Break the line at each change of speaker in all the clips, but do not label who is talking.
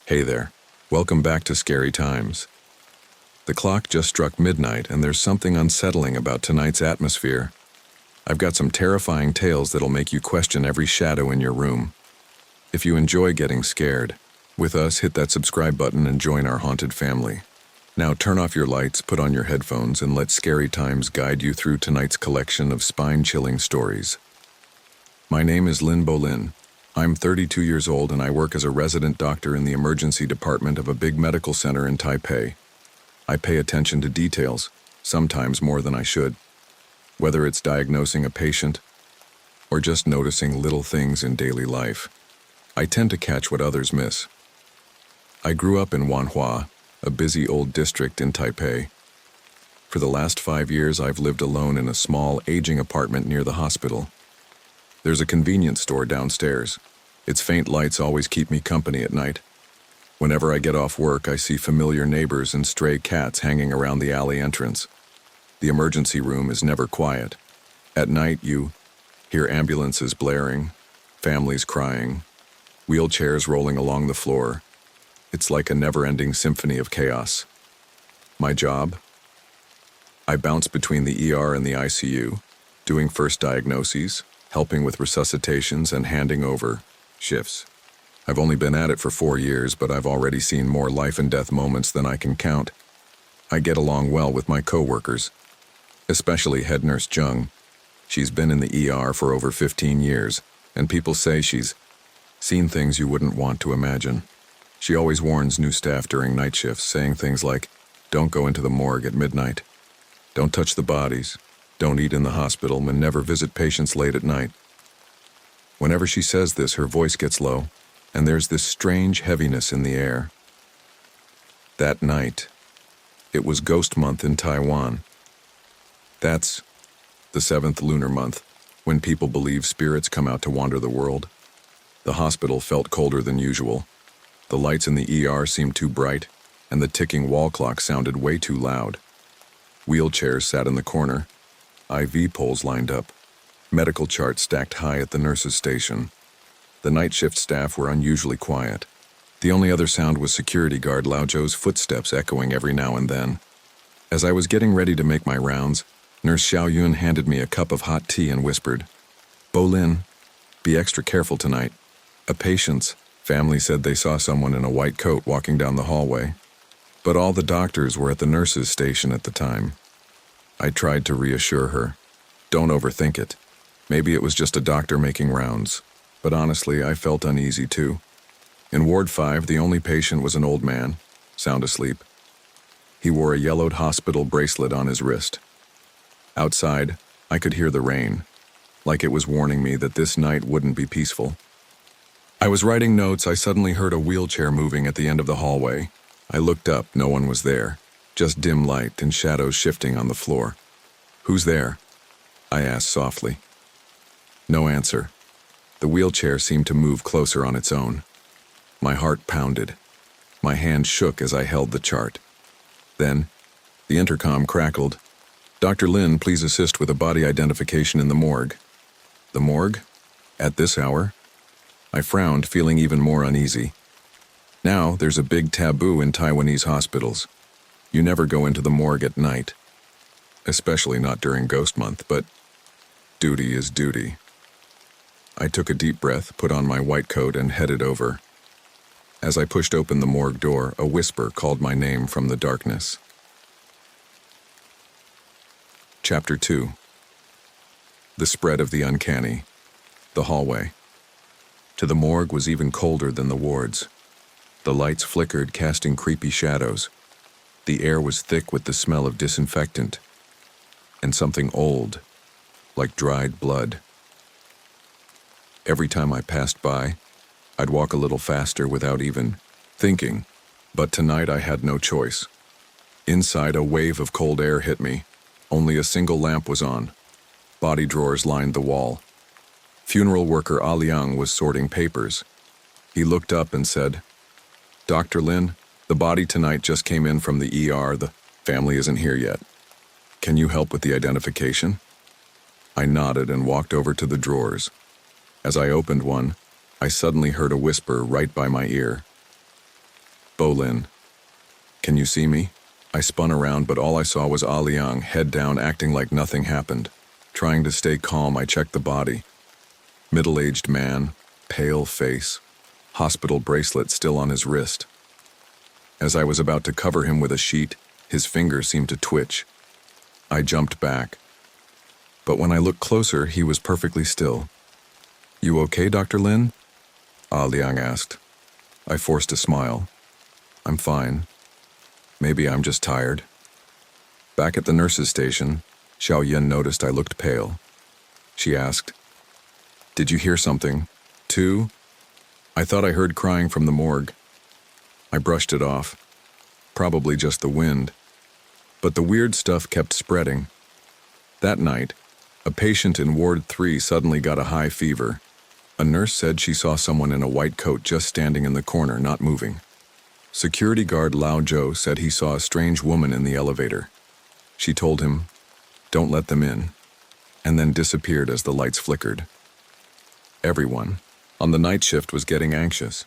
Hey there. Welcome back to Scary Times. The clock just struck midnight, and there's something unsettling about tonight's atmosphere. I've got some terrifying tales that'll make you question every shadow in your room. If you enjoy getting scared, with us, hit that subscribe button and join our haunted family. Now turn off your lights, put on your headphones, and let Scary Times guide you through tonight's collection of spine-chilling stories. My name is Lin Bolin. I'm 32 years old and I work as a resident doctor in the emergency department of a big medical center in Taipei. I pay attention to details, sometimes more than I should, whether it's diagnosing a patient or just noticing little things in daily life. I tend to catch what others miss. I grew up in Wanhua, a busy old district in Taipei. For the last 5 years, I've lived alone in a small, aging apartment near the hospital. There's a convenience store downstairs. Its faint lights always keep me company at night. Whenever I get off work, I see familiar neighbors and stray cats hanging around the alley entrance. The emergency room is never quiet. At night, you hear ambulances blaring, families crying, wheelchairs rolling along the floor. It's like a never-ending symphony of chaos. My job? I bounce between the ER and the ICU, doing first diagnoses, helping with resuscitations, and handing over shifts. I've only been at it for 4 years, but I've already seen more life and death moments than I can count. I get along well with my coworkers, especially head nurse Jung. She's been in the ER for over 15 years, and people say she's seen things you wouldn't want to imagine. She always warns new staff during night shifts, saying things like, "Don't go into the morgue at midnight. Don't touch the bodies. Don't eat in the hospital, and never visit patients late at night." Whenever she says this, her voice gets low, and there's this strange heaviness in the air. That night, it was Ghost Month in Taiwan. That's the 7th lunar month, when people believe spirits come out to wander the world. The hospital felt colder than usual. The lights in the ER seemed too bright, and the ticking wall clock sounded way too loud. Wheelchairs sat in the corner, IV poles lined up, medical charts stacked high at the nurse's station. The night shift staff were unusually quiet. The only other sound was security guard Lao Zhou's footsteps echoing every now and then. As I was getting ready to make my rounds, Nurse Xiao Yun handed me a cup of hot tea and whispered, "Bolin, be extra careful tonight. A patient's family said they saw someone in a white coat walking down the hallway, but all the doctors were at the nurse's station at the time." I tried to reassure her. Don't overthink it. Maybe it was just a doctor making rounds. But honestly, I felt uneasy too. In Ward 5, the only patient was an old man, sound asleep. He wore a yellowed hospital bracelet on his wrist. Outside, I could hear the rain, like it was warning me that this night wouldn't be peaceful. I was writing notes. I suddenly heard a wheelchair moving at the end of the hallway. I looked up. No one was there, just dim light and shadows shifting on the floor. "Who's there?" I asked softly. No answer. The wheelchair seemed to move closer on its own. My heart pounded. My hand shook as I held the chart. Then, the intercom crackled. "Dr. Lin, please assist with a body identification in the morgue." The morgue? At this hour? I frowned, feeling even more uneasy. Now, there's a big taboo in Taiwanese hospitals. You never go into the morgue at night. Especially not during Ghost Month, but duty is duty. I took a deep breath, put on my white coat, and headed over. As I pushed open the morgue door, a whisper called my name from the darkness. Chapter 2. The spread of the uncanny. The hallway. To the morgue was even colder than the wards. The lights flickered, casting creepy shadows. The air was thick with the smell of disinfectant and something old, like dried blood. Every time I passed by, I'd walk a little faster without even thinking, but tonight I had no choice. Inside, a wave of cold air hit me. Only a single lamp was on. Body drawers lined the wall. Funeral worker Ah Liang was sorting papers. He looked up and said, "Dr. Lin, the body tonight just came in from the ER. The family isn't here yet. Can you help with the identification?" I nodded and walked over to the drawers. As I opened one, I suddenly heard a whisper right by my ear. Bolin. Can you see me? I spun around, but all I saw was Ah Liang, head down, acting like nothing happened. Trying to stay calm, I checked the body. Middle-aged man, pale face, hospital bracelet still on his wrist. As I was about to cover him with a sheet, his finger seemed to twitch. I jumped back. But when I looked closer, he was perfectly still. "You okay, Dr. Lin?" Ah Liang asked. I forced a smile. "I'm fine. Maybe I'm just tired." Back at the nurse's station, Xiao Yin noticed I looked pale. She asked, "Did you hear something, too?" I thought I heard crying from the morgue. I brushed it off. Probably just the wind. But the weird stuff kept spreading. That night, a patient in Ward 3 suddenly got a high fever. A nurse said she saw someone in a white coat just standing in the corner, not moving. Security guard Lao Zhou said he saw a strange woman in the elevator. She told him, "Don't let them in," and then disappeared as the lights flickered. Everyone on the night shift was getting anxious.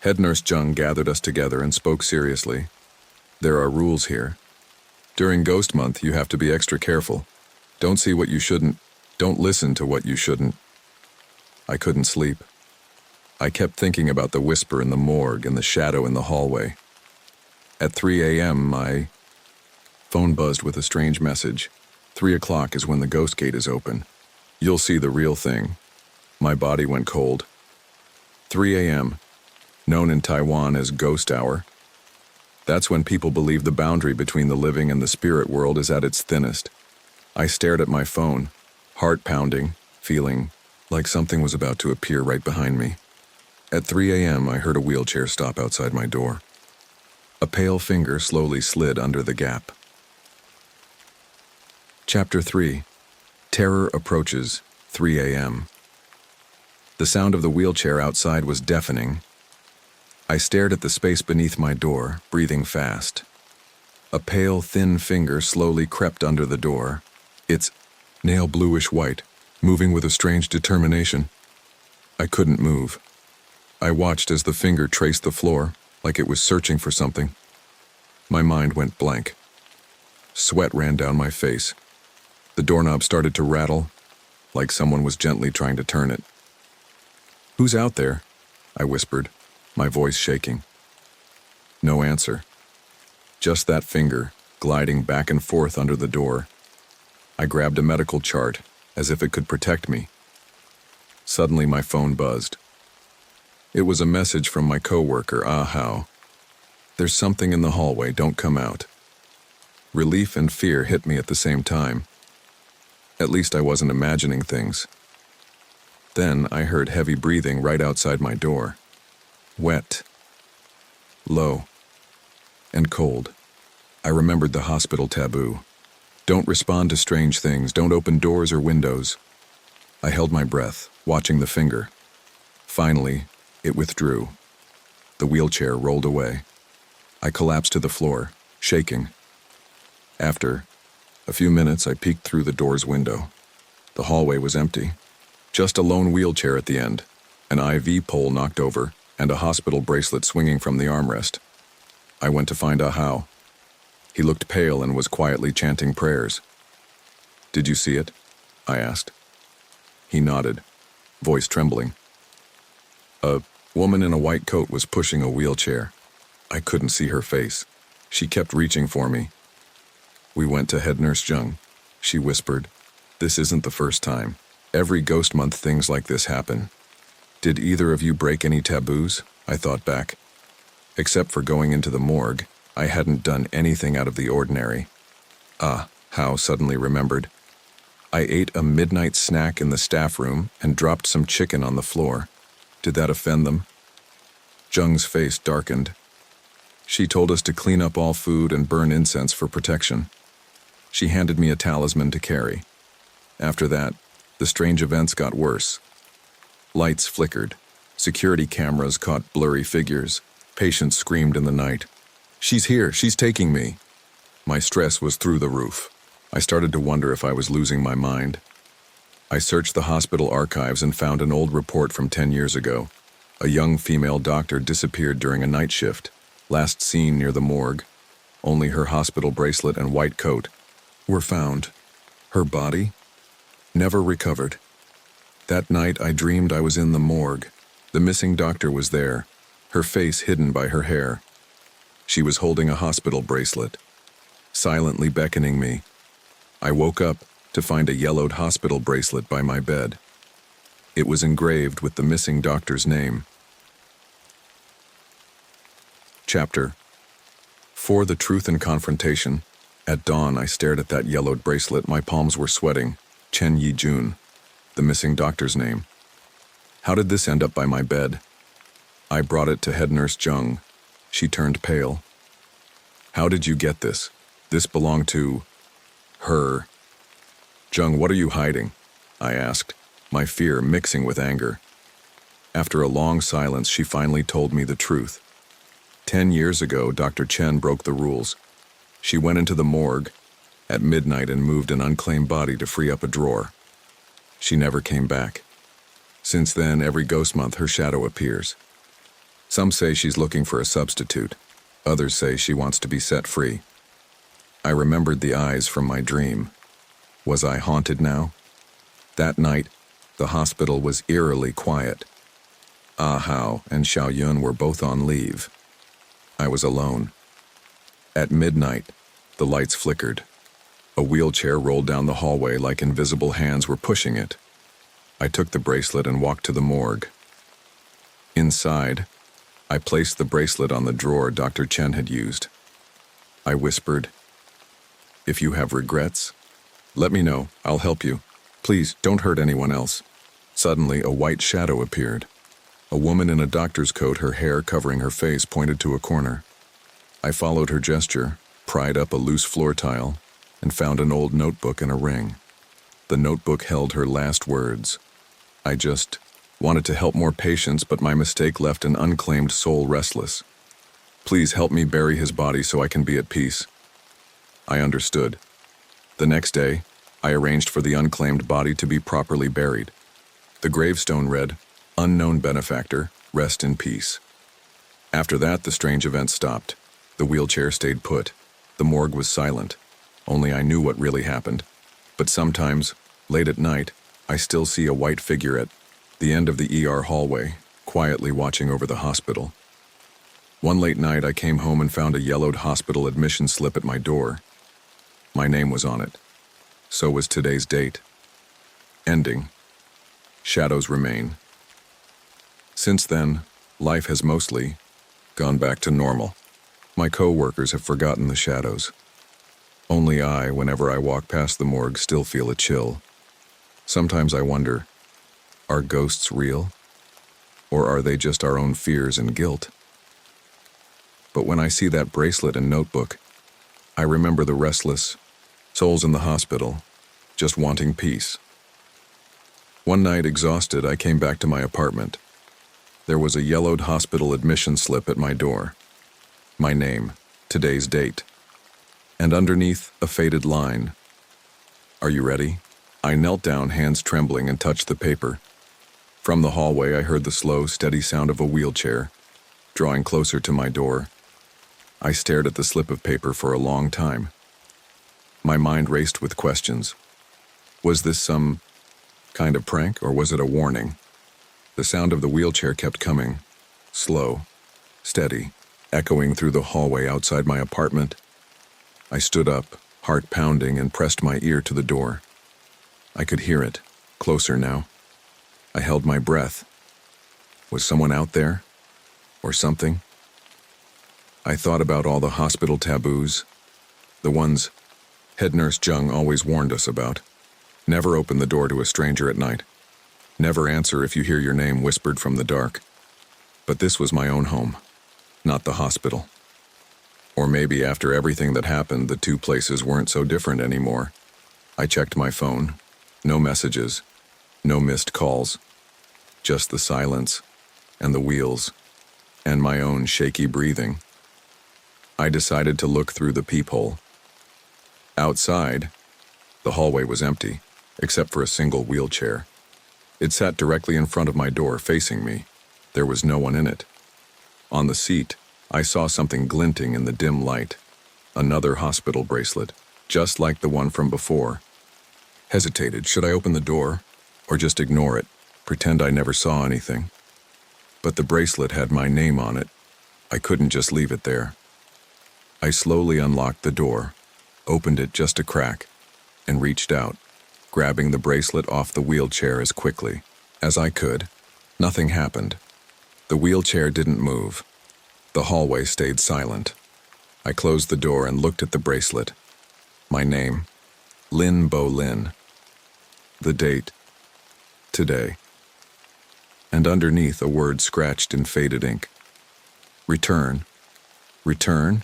Head nurse Zheng gathered us together and spoke seriously. "There are rules here. During Ghost Month, you have to be extra careful. Don't see what you shouldn't. Don't listen to what you shouldn't." I couldn't sleep. I kept thinking about the whisper in the morgue and the shadow in the hallway. At 3 a.m., my phone buzzed with a strange message. 3 o'clock is when the ghost gate is open. You'll see the real thing. My body went cold. 3 a.m., known in Taiwan as Ghost Hour. That's when people believe the boundary between the living and the spirit world is at its thinnest. I stared at my phone, heart pounding, feeling like something was about to appear right behind me. At 3 a.m., I heard a wheelchair stop outside my door. A pale finger slowly slid under the gap. Chapter 3. Terror approaches, 3 a.m. The sound of the wheelchair outside was deafening. I stared at the space beneath my door, breathing fast. A pale, thin finger slowly crept under the door, its nail bluish white, moving with a strange determination. I couldn't move. I watched as the finger traced the floor, like it was searching for something. My mind went blank. Sweat ran down my face. The doorknob started to rattle, like someone was gently trying to turn it. "Who's out there?" I whispered, my voice shaking. No answer. Just that finger, gliding back and forth under the door. I grabbed a medical chart, as if it could protect me. Suddenly my phone buzzed. It was a message from my coworker, Ah Hao. "There's something in the hallway, don't come out." Relief and fear hit me at the same time. At least I wasn't imagining things. Then I heard heavy breathing right outside my door. Wet, low, and cold. I remembered the hospital taboo. Don't respond to strange things, don't open doors or windows. I held my breath, watching the finger. Finally, it withdrew. The wheelchair rolled away. I collapsed to the floor, shaking. After a few minutes, I peeked through the door's window. The hallway was empty. Just a lone wheelchair at the end, an IV pole knocked over, and a hospital bracelet swinging from the armrest. I went to find Ah Hao. He looked pale and was quietly chanting prayers. "Did you see it?" I asked. He nodded, voice trembling. A woman in a white coat was pushing a wheelchair. I couldn't see her face. She kept reaching for me. "We went to head nurse Zheng," she whispered. "This isn't the first time. Every Ghost Month things like this happen." Did either of you break any taboos? I thought back. Except for going into the morgue, I hadn't done anything out of the ordinary. Ah, Hao suddenly remembered. I ate a midnight snack in the staff room and dropped some chicken on the floor. Did that offend them? Zheng's face darkened. She told us to clean up all food and burn incense for protection. She handed me a talisman to carry. After that, the strange events got worse. Lights flickered. Security cameras caught blurry figures. Patients screamed in the night. "She's here, she's taking me." My stress was through the roof. I started to wonder if I was losing my mind. I searched the hospital archives and found an old report from 10 years ago. A young female doctor disappeared during a night shift, Last seen near the morgue. Only her hospital bracelet and white coat were found. Her body? Never recovered. That night I dreamed I was in the morgue. The missing doctor was there, her face hidden by her hair. She was holding a hospital bracelet, silently beckoning me. I woke up to find a yellowed hospital bracelet by my bed. It was engraved with the missing doctor's name. Chapter. For the truth and confrontation. At dawn, I stared at that yellowed bracelet. My palms were sweating. Chen Yi-jun, the missing doctor's name. How did this end up by my bed? I brought it to head nurse Jung. She turned pale. How did you get this? This belonged to her. Jung, what are you hiding? I asked, my fear mixing with anger. After a long silence, she finally told me the truth. 10 years ago, Dr. Chen broke the rules. She went into the morgue at midnight and moved an unclaimed body to free up a drawer. She never came back. Since then, every ghost month, her shadow appears. Some say she's looking for a substitute. Others say she wants to be set free. I remembered the eyes from my dream. Was I haunted now? That night, the hospital was eerily quiet. Ah Hao and Xiao Yun were both on leave. I was alone. At midnight, the lights flickered. A wheelchair rolled down the hallway like invisible hands were pushing it. I took the bracelet and walked to the morgue. Inside, I placed the bracelet on the drawer Dr. Chen had used. I whispered, "If you have regrets, let me know. I'll help you. Please, don't hurt anyone else." Suddenly, a white shadow appeared. A woman in a doctor's coat, her hair covering her face, pointed to a corner. I followed her gesture, pried up a loose floor tile, and found an old notebook and a ring. The notebook held her last words. I just wanted to help more patients, but my mistake left an unclaimed soul restless. Please help me bury his body so I can be at peace. I understood. The next day, I arranged for the unclaimed body to be properly buried. The gravestone read, "Unknown benefactor, rest in peace." After that, the strange event stopped. The wheelchair stayed put. The morgue was silent. Only I knew what really happened. But sometimes, late at night, I still see a white figure at the end of the ER hallway, quietly watching over the hospital. One late night, I came home and found a yellowed hospital admission slip at my door. My name was on it. So was today's date. Ending. Shadows remain. Since then, life has mostly gone back to normal. My co-workers have forgotten the shadows. Only I, whenever I walk past the morgue, still feel a chill. Sometimes I wonder, are ghosts real? Or are they just our own fears and guilt? But when I see that bracelet and notebook, I remember the restless souls in the hospital, just wanting peace. One night, exhausted, I came back to my apartment. There was a yellowed hospital admission slip at my door. My name, today's date, and underneath, a faded line. Are you ready? I knelt down, hands trembling, and touched the paper. From the hallway, I heard the slow, steady sound of a wheelchair, drawing closer to my door. I stared at the slip of paper for a long time. My mind raced with questions. Was this some kind of prank, or was it a warning? The sound of the wheelchair kept coming, slow, steady, echoing through the hallway outside my apartment. I stood up, heart pounding, and pressed my ear to the door. I could hear it, closer now. I held my breath. Was someone out there? Or something? I thought about all the hospital taboos, the ones head nurse Jung always warned us about. Never open the door to a stranger at night. Never answer if you hear your name whispered from the dark. But this was my own home, not the hospital. Or maybe after everything that happened, the two places weren't so different anymore. I checked my phone. No messages, no missed calls. Just the silence, and the wheels, and my own shaky breathing. I decided to look through the peephole. Outside, the hallway was empty, except for a single wheelchair. It sat directly in front of my door, facing me. There was no one in it. On the seat, I saw something glinting in the dim light. Another hospital bracelet, just like the one from before. Hesitated, should I open the door? Or just ignore it, pretend I never saw anything? But the bracelet had my name on it. I couldn't just leave it there. I slowly unlocked the door, opened it just a crack, and reached out, grabbing the bracelet off the wheelchair as quickly as I could. Nothing happened. The wheelchair didn't move. The hallway stayed silent. I closed the door and looked at the bracelet. My name, Lin Bo-Lin. The date, today. And underneath a word scratched in faded ink. Return. Return?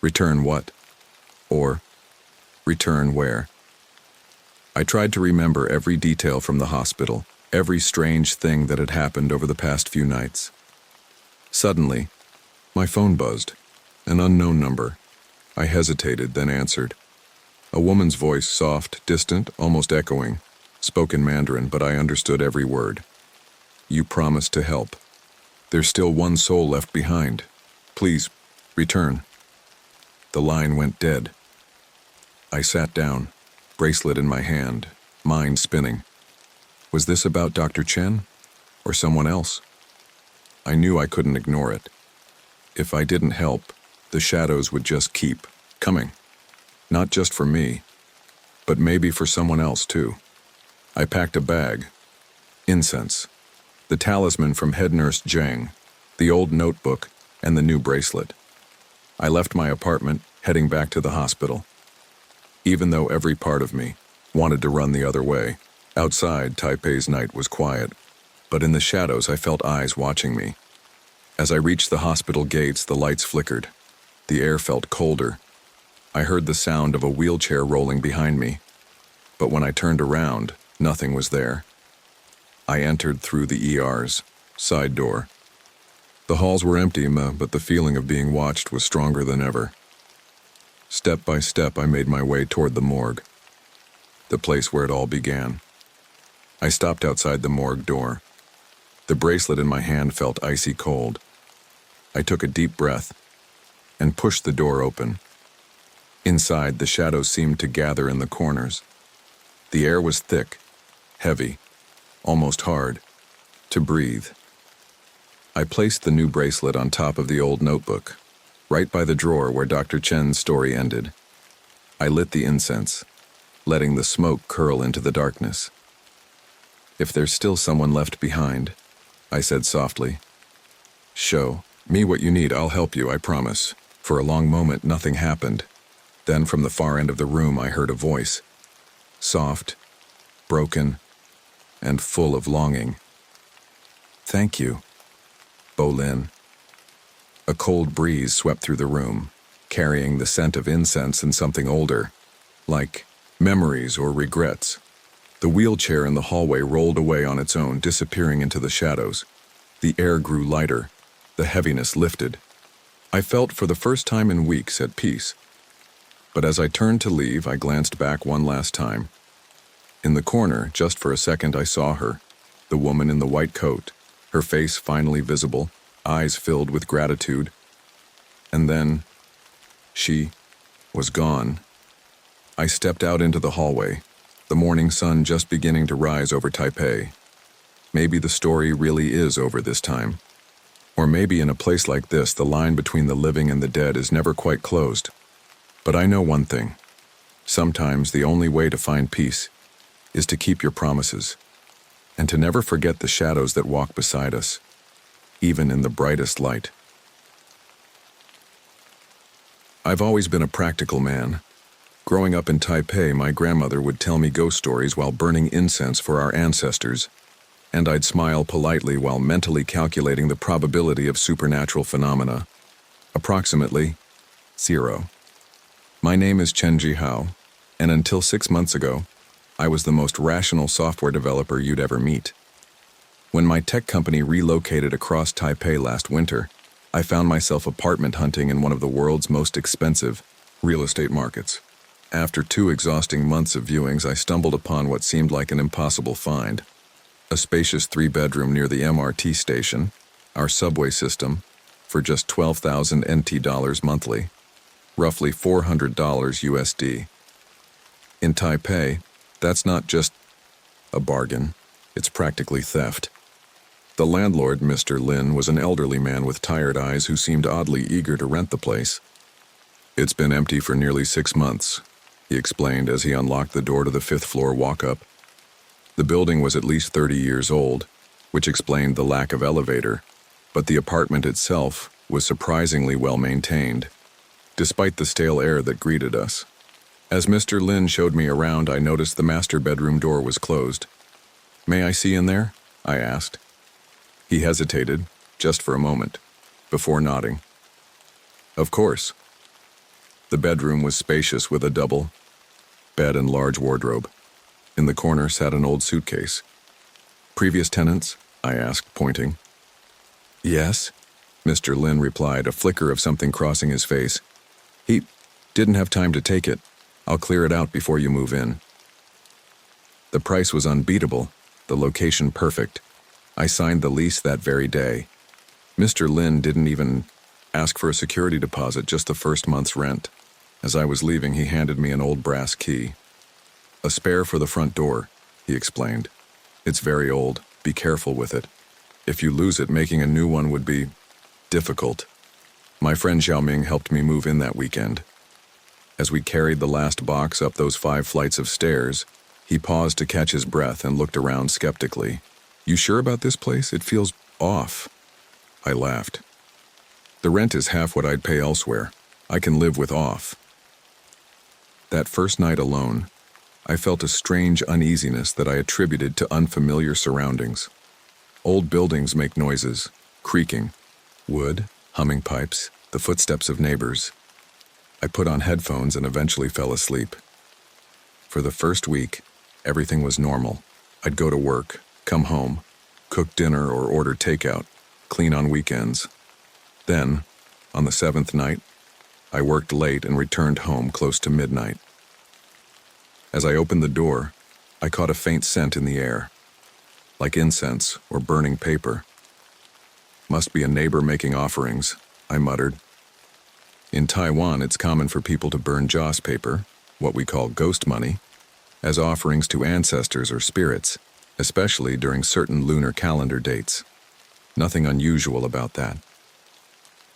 Return what? Or, return where? I tried to remember every detail from the hospital, every strange thing that had happened over the past few nights. Suddenly, my phone buzzed. An unknown number. I hesitated, then answered. A woman's voice, soft, distant, almost echoing, spoke in Mandarin, but I understood every word. You promised to help. There's still one soul left behind. Please, return. The line went dead. I sat down, bracelet in my hand, mind spinning. Was this about Dr. Chen? Or someone else? I knew I couldn't ignore it. If I didn't help, the shadows would just keep coming. Not just for me, but maybe for someone else too. I packed a bag. Incense. The talisman from head nurse Zhang, the old notebook, and the new bracelet. I left my apartment, heading back to the hospital. Even though every part of me wanted to run the other way, outside Taipei's night was quiet, but in the shadows I felt eyes watching me. As I reached the hospital gates, the lights flickered. The air felt colder. I heard the sound of a wheelchair rolling behind me, but when I turned around, nothing was there. I entered through the ER's side door. The halls were empty, but the feeling of being watched was stronger than ever. Step by step, I made my way toward the morgue, the place where it all began. I stopped outside the morgue door. The bracelet in my hand felt icy cold. I took a deep breath and pushed the door open. Inside, the shadows seemed to gather in the corners. The air was thick, heavy, almost hard to breathe. I placed the new bracelet on top of the old notebook, right by the drawer where Dr. Chen's story ended. I lit the incense, letting the smoke curl into the darkness. If there's still someone left behind, I said softly. Show me what you need, I'll help you, I promise. For a long moment, nothing happened. Then from the far end of the room, I heard a voice. Soft, broken, and full of longing. Thank you, Bo-Lin. A cold breeze swept through the room, carrying the scent of incense and something older, like memories or regrets. The wheelchair in the hallway rolled away on its own, disappearing into the shadows. The air grew lighter. The heaviness lifted. I felt for the first time in weeks at peace. But as I turned to leave, I glanced back one last time. In the corner, just for a second, I saw her, the woman in the white coat, her face finally visible, eyes filled with gratitude. And then, she was gone. I stepped out into the hallway, the morning sun just beginning to rise over Taipei. Maybe the story really is over this time. Or maybe in a place like this, the line between the living and the dead is never quite closed. But I know one thing. Sometimes the only way to find peace is to keep your promises, and to never forget the shadows that walk beside us, even in the brightest light. I've always been a practical man. Growing up in Taipei, my grandmother would tell me ghost stories while burning incense for our ancestors, and I'd smile politely while mentally calculating the probability of supernatural phenomena. Approximately 0. My name is Chen Jihao, and until 6 months ago, I was the most rational software developer you'd ever meet. When my tech company relocated across Taipei last winter, I found myself apartment hunting in one of the world's most expensive real estate markets. After 2 exhausting months of viewings, I stumbled upon what seemed like an impossible find. A spacious 3-bedroom near the MRT station, our subway system, for just 12,000 NT dollars monthly, roughly $400 USD. In Taipei, that's not just a bargain, it's practically theft. The landlord, Mr. Lin, was an elderly man with tired eyes who seemed oddly eager to rent the place. "It's been empty for nearly 6 months," he explained as he unlocked the door to the 5th floor walk-up. The building was at least 30 years old, which explained the lack of elevator, but the apartment itself was surprisingly well maintained, despite the stale air that greeted us. As Mr. Lin showed me around, I noticed the master bedroom door was closed. "May I see in there?" I asked. He hesitated, just for a moment, before nodding. "Of course." The bedroom was spacious with a double bed and large wardrobe. In the corner sat an old suitcase. "Previous tenants?" I asked, pointing. "Yes," Mr. Lin replied, a flicker of something crossing his face. "He didn't have time to take it. I'll clear it out before you move in." The price was unbeatable, the location perfect. I signed the lease that very day. Mr. Lin didn't even ask for a security deposit, just the first month's rent. As I was leaving, he handed me an old brass key. "A spare for the front door," he explained. "It's very old. Be careful with it. If you lose it, making a new one would be difficult." My friend Xiaoming helped me move in that weekend. As we carried the last box up those 5 flights of stairs, he paused to catch his breath and looked around skeptically. "You sure about this place? It feels off." I laughed. "The rent is half what I'd pay elsewhere. I can live with off." That first night alone, I felt a strange uneasiness that I attributed to unfamiliar surroundings. Old buildings make noises, creaking, wood, humming pipes, the footsteps of neighbors. I put on headphones and eventually fell asleep. For the first week, everything was normal. I'd go to work, come home, cook dinner or order takeout, clean on weekends. Then, on the 7th night, I worked late and returned home close to midnight. As I opened the door, I caught a faint scent in the air, like incense or burning paper. "Must be a neighbor making offerings," I muttered. In Taiwan, it's common for people to burn joss paper, what we call ghost money, as offerings to ancestors or spirits, especially during certain lunar calendar dates. Nothing unusual about that.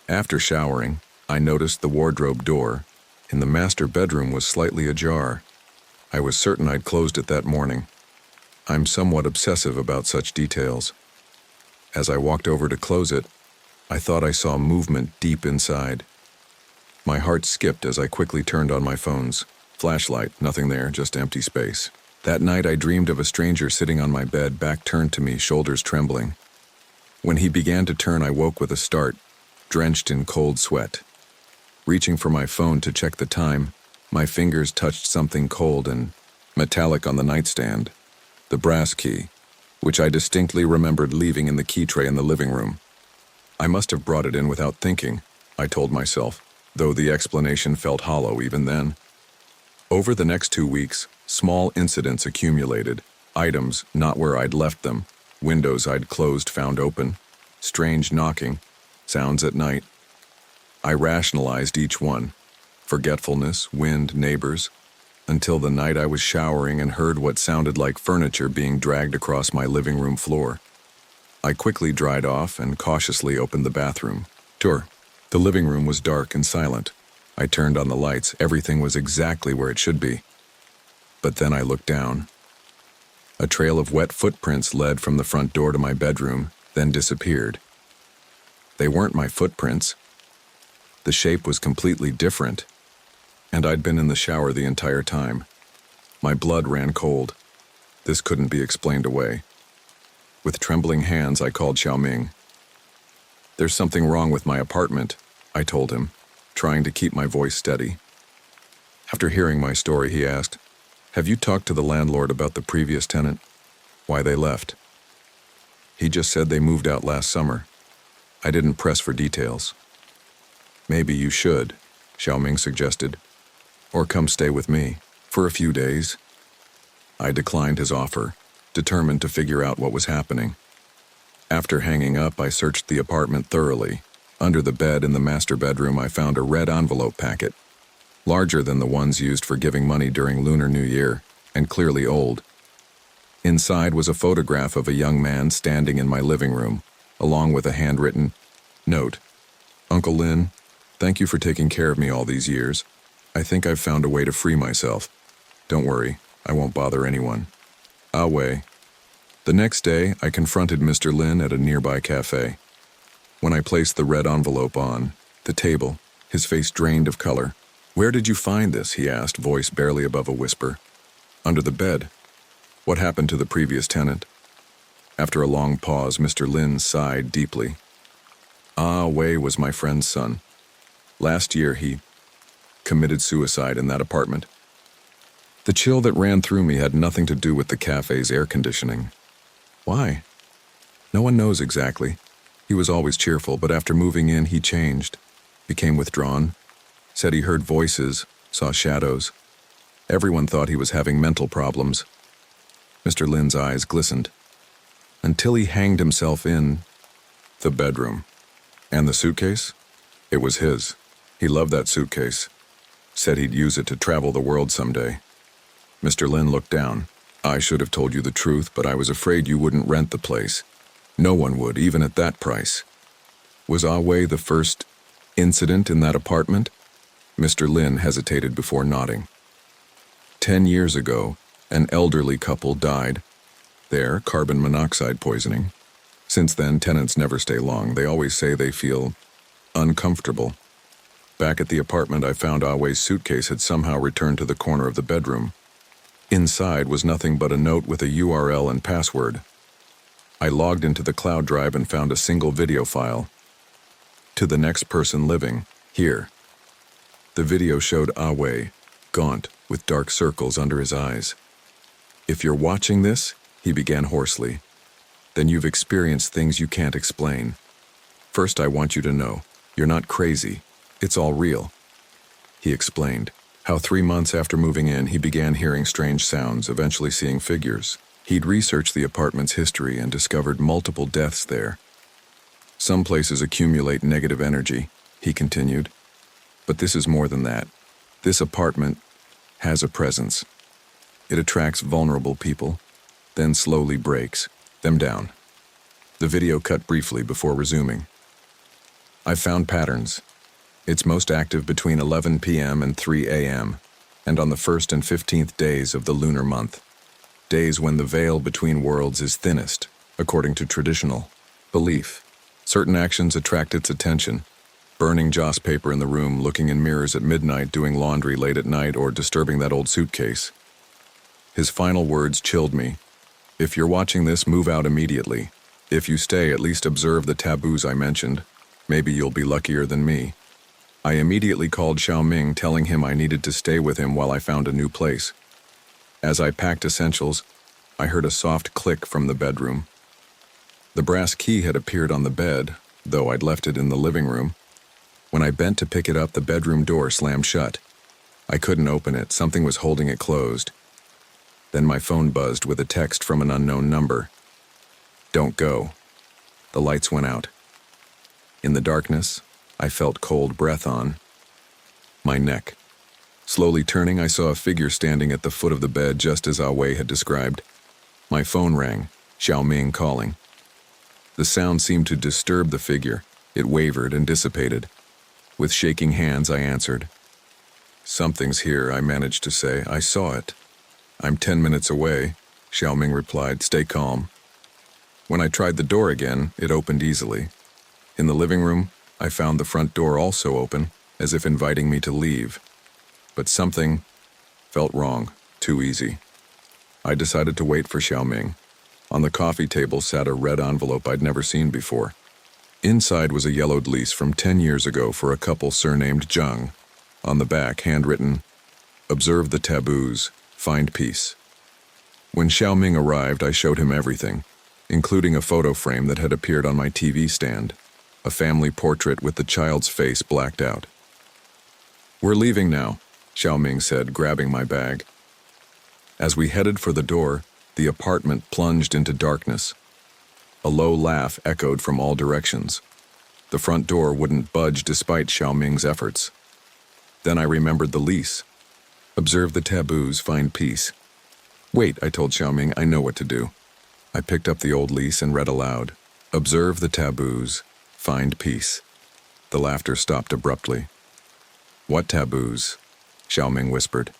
After showering, I noticed the wardrobe door in the master bedroom was slightly ajar. I was certain I'd closed it that morning. I'm somewhat obsessive about such details. As I walked over to close it, I thought I saw movement deep inside. My heart skipped as I quickly turned on my phone's flashlight. Nothing there, just empty space. That night I dreamed of a stranger sitting on my bed, back turned to me, shoulders trembling. When he began to turn, I woke with a start, drenched in cold sweat. Reaching for my phone to check the time, my fingers touched something cold and metallic on the nightstand, the brass key, which I distinctly remembered leaving in the key tray in the living room. I must have brought it in without thinking, I told myself, though the explanation felt hollow even then. Over the next 2 weeks, small incidents accumulated, items not where I'd left them, windows I'd closed found open, strange knocking, sounds at night. I rationalized each one, forgetfulness, wind, neighbors, until the night I was showering and heard what sounded like furniture being dragged across my living room floor. I quickly dried off and cautiously opened the bathroom door. The living room was dark and silent. I turned on the lights. Everything was exactly where it should be. But then I looked down. A trail of wet footprints led from the front door to my bedroom, then disappeared. They weren't my footprints. The shape was completely different, and I'd been in the shower the entire time. My blood ran cold. This couldn't be explained away. With trembling hands, I called Xiaoming. "There's something wrong with my apartment," I told him, trying to keep my voice steady. After hearing my story, he asked, "Have you talked to the landlord about the previous tenant? Why they left?" "He just said they moved out last summer." I didn't press for details. "Maybe you should," Xiaoming suggested. "Or come stay with me for a few days." I declined his offer, determined to figure out what was happening. After hanging up, I searched the apartment thoroughly, Under the bed in the master bedroom, I found a red envelope packet, larger than the ones used for giving money during Lunar New Year, and clearly old. Inside was a photograph of a young man standing in my living room, along with a handwritten note. Uncle Lin, thank you for taking care of me all these years. I think I've found a way to free myself. Don't worry, I won't bother anyone. Ah Wei. The next day, I confronted Mr. Lin at a nearby cafe. When I placed the red envelope on the table, his face drained of color. Where did you find this? He asked, voice barely above a whisper. Under the bed. What happened to the previous tenant? After a long pause, Mr. Lin sighed deeply. Ah Wei was my friend's son. Last year, he committed suicide in that apartment. The chill that ran through me had nothing to do with the cafe's air conditioning. Why? No one knows exactly. He was always cheerful, but after moving in, he changed, became withdrawn, said he heard voices, saw shadows. Everyone thought he was having mental problems. Mr. Lin's eyes glistened. Until he hanged himself in the bedroom. And the suitcase? It was his. He loved that suitcase. Said he'd use it to travel the world someday. Mr. Lin looked down. I should have told you the truth, but I was afraid you wouldn't rent the place. No one would, even at that price. Was Ah Wei the first incident in that apartment? Mr. Lin hesitated before nodding. 10 years ago, an elderly couple died. There, carbon monoxide poisoning. Since then, tenants never stay long. They always say they feel uncomfortable. Back at the apartment, I found Ah Wei's suitcase had somehow returned to the corner of the bedroom. Inside was nothing but a note with a URL and password. I logged into the cloud drive and found a single video file. To the next person living, here. The video showed Ah Wei, gaunt, with dark circles under his eyes. If you're watching this, he began hoarsely, then you've experienced things you can't explain. First, I want you to know, you're not crazy. It's all real. He explained how 3 months after moving in, he began hearing strange sounds, eventually seeing figures. He'd researched the apartment's history and discovered multiple deaths there. Some places accumulate negative energy, he continued. But this is more than that. This apartment has a presence. It attracts vulnerable people, then slowly breaks them down. The video cut briefly before resuming. I found patterns. It's most active between 11 p.m. and 3 a.m., and on the 1st and 15th days of the lunar month. Days when the veil between worlds is thinnest, according to traditional belief. Certain actions attract its attention. Burning joss paper in the room, looking in mirrors at midnight, doing laundry late at night, or disturbing that old suitcase. His final words chilled me. If you're watching this, move out immediately. If you stay, at least observe the taboos I mentioned. Maybe you'll be luckier than me. I immediately called Xiaoming, telling him I needed to stay with him while I found a new place. As I packed essentials, I heard a soft click from the bedroom. The brass key had appeared on the bed, though I'd left it in the living room. When I bent to pick it up, the bedroom door slammed shut. I couldn't open it. Something was holding it closed. Then my phone buzzed with a text from an unknown number. Don't go. The lights went out. In the darkness, I felt cold breath on my neck. Slowly turning, I saw a figure standing at the foot of the bed, just as Ah Wei had described. My phone rang, Xiaoming calling. The sound seemed to disturb the figure. It wavered and dissipated. With shaking hands, I answered. Something's here, I managed to say. I saw it. I'm 10 minutes away, Xiaoming replied. Stay calm. When I tried the door again, it opened easily. In the living room, I found the front door also open, as if inviting me to leave. But something felt wrong, too easy. I decided to wait for Xiaoming. On the coffee table sat a red envelope I'd never seen before. Inside was a yellowed lease from 10 years ago for a couple surnamed Zhang. On the back, handwritten, Observe the taboos, find peace. When Xiaoming arrived, I showed him everything, including a photo frame that had appeared on my TV stand, a family portrait with the child's face blacked out. We're leaving now, Xiaoming said, grabbing my bag. As we headed for the door, the apartment plunged into darkness. A low laugh echoed from all directions. The front door wouldn't budge despite Xiao Ming's efforts. Then I remembered the lease. Observe the taboos, find peace. Wait, I told Xiao Ming, I know what to do. I picked up the old lease and read aloud. Observe the taboos, find peace. The laughter stopped abruptly. What taboos? Xiao Ming whispered.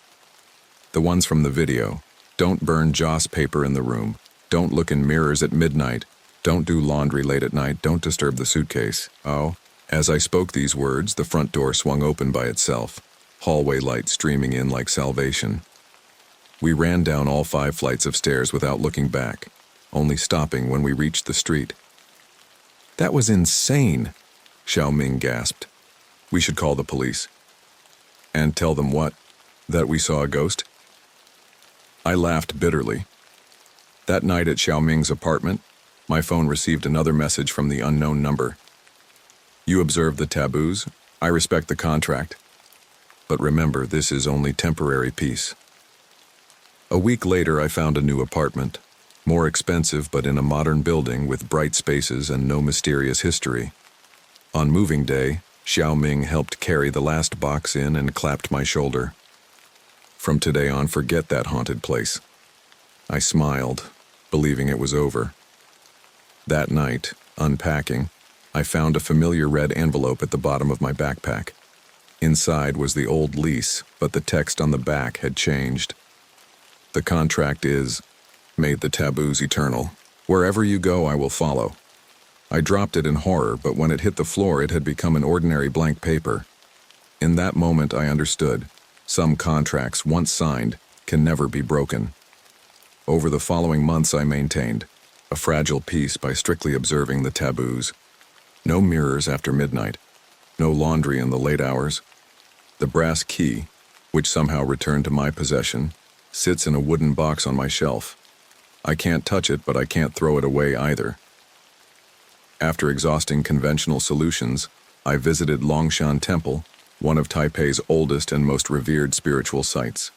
The ones from the video. Don't burn joss paper in the room. Don't look in mirrors at midnight. Don't do laundry late at night. Don't disturb the suitcase. Oh. As I spoke these words, the front door swung open by itself, hallway light streaming in like salvation. We ran down all 5 flights of stairs without looking back, only stopping when we reached the street. That was insane, Xiao Ming gasped. We should call the police. And tell them what? That we saw a ghost? I laughed bitterly. That night at Xiao Ming's apartment, my phone received another message from the unknown number. You observe the taboos. I respect the contract. But remember, this is only temporary peace. A week later, I found a new apartment. More expensive, but in a modern building with bright spaces and no mysterious history. On moving day, Xiao Ming helped carry the last box in and clapped my shoulder. From today on, forget that haunted place. I smiled, believing it was over. That night, unpacking, I found a familiar red envelope at the bottom of my backpack. Inside was the old lease, but the text on the back had changed. The contract is, made the taboos eternal. Wherever you go, I will follow. I dropped it in horror, but when it hit the floor, it had become an ordinary blank paper. In that moment, I understood. Some contracts, once signed, can never be broken. Over the following months, I maintained a fragile peace by strictly observing the taboos. No mirrors after midnight. No laundry in the late hours. The brass key, which somehow returned to my possession, sits in a wooden box on my shelf. I can't touch it, but I can't throw it away either. After exhausting conventional solutions, I visited Longshan Temple, one of Taipei's oldest and most revered spiritual sites.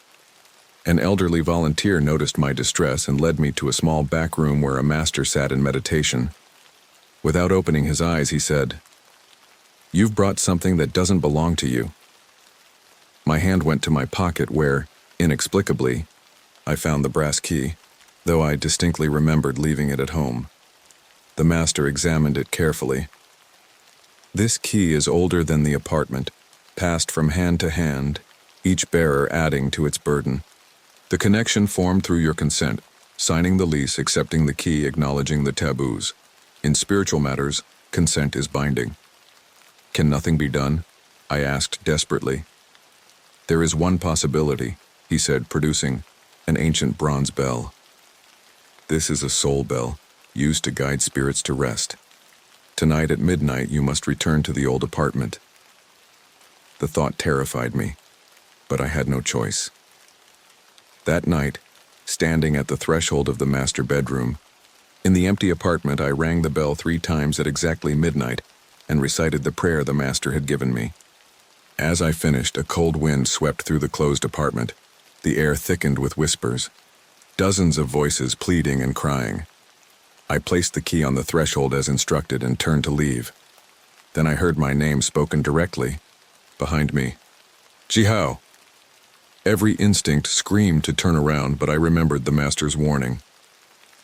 An elderly volunteer noticed my distress and led me to a small back room where a master sat in meditation. Without opening his eyes, he said, "You've brought something that doesn't belong to you." My hand went to my pocket where, inexplicably, I found the brass key, though I distinctly remembered leaving it at home. The master examined it carefully. This key is older than the apartment, passed from hand to hand, each bearer adding to its burden. The connection formed through your consent, signing the lease, accepting the key, acknowledging the taboos. In spiritual matters, consent is binding. Can nothing be done? I asked desperately. There is one possibility, he said, producing an ancient bronze bell. This is a soul bell, used to guide spirits to rest. Tonight at midnight you must return to the old apartment. The thought terrified me, but I had no choice. That night, standing at the threshold of the master bedroom, in the empty apartment, I rang the bell 3 times at exactly midnight and recited the prayer the master had given me. As I finished, a cold wind swept through the closed apartment. The air thickened with whispers, dozens of voices pleading and crying. I placed the key on the threshold as instructed and turned to leave. Then I heard my name spoken directly, behind me. Jihao! Every instinct screamed to turn around, but I remembered the master's warning.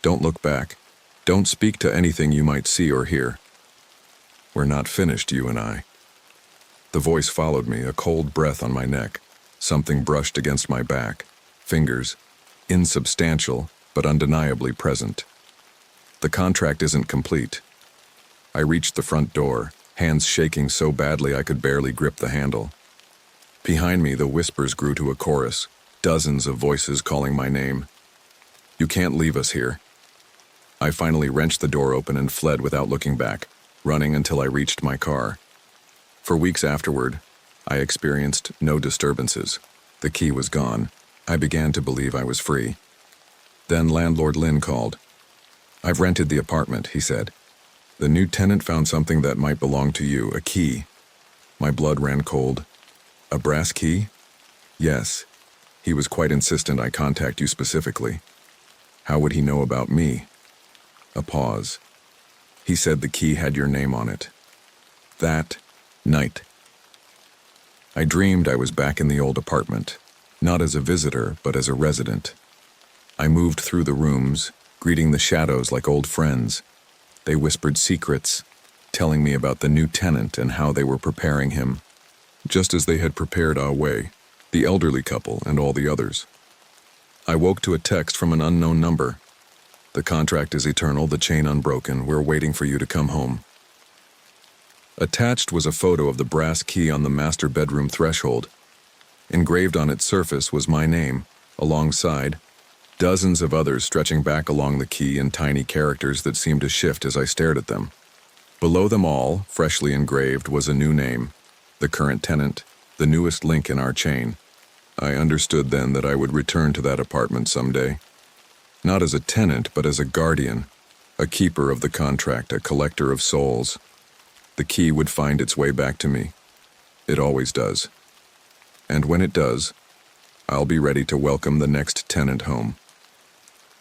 Don't look back. Don't speak to anything you might see or hear. We're not finished, you and I. The voice followed me, a cold breath on my neck. Something brushed against my back. Fingers, insubstantial, but undeniably present. The contract isn't complete. I reached the front door, hands shaking so badly I could barely grip the handle. Behind me, the whispers grew to a chorus, dozens of voices calling my name. You can't leave us here. I finally wrenched the door open and fled without looking back, running until I reached my car. For weeks afterward, I experienced no disturbances. The key was gone. I began to believe I was free. Then landlord Lin called. I've rented the apartment, he said. The new tenant found something that might belong to you, a key. My blood ran cold. A brass key? Yes. He was quite insistent I contact you specifically. How would he know about me? A pause. He said the key had your name on it. That night, I dreamed I was back in the old apartment, not as a visitor, but as a resident. I moved through the rooms, greeting the shadows like old friends. They whispered secrets, telling me about the new tenant and how they were preparing him, just as they had prepared Ah Wei, the elderly couple, and all the others. I woke to a text from an unknown number. The contract is eternal, the chain unbroken. We're waiting for you to come home. Attached was a photo of the brass key on the master bedroom threshold. Engraved on its surface was my name, alongside dozens of others stretching back along the key in tiny characters that seemed to shift as I stared at them. Below them all, freshly engraved, was a new name, the current tenant, the newest link in our chain. I understood then that I would return to that apartment someday. Not as a tenant, but as a guardian, a keeper of the contract, a collector of souls. The key would find its way back to me. It always does. And when it does, I'll be ready to welcome the next tenant home.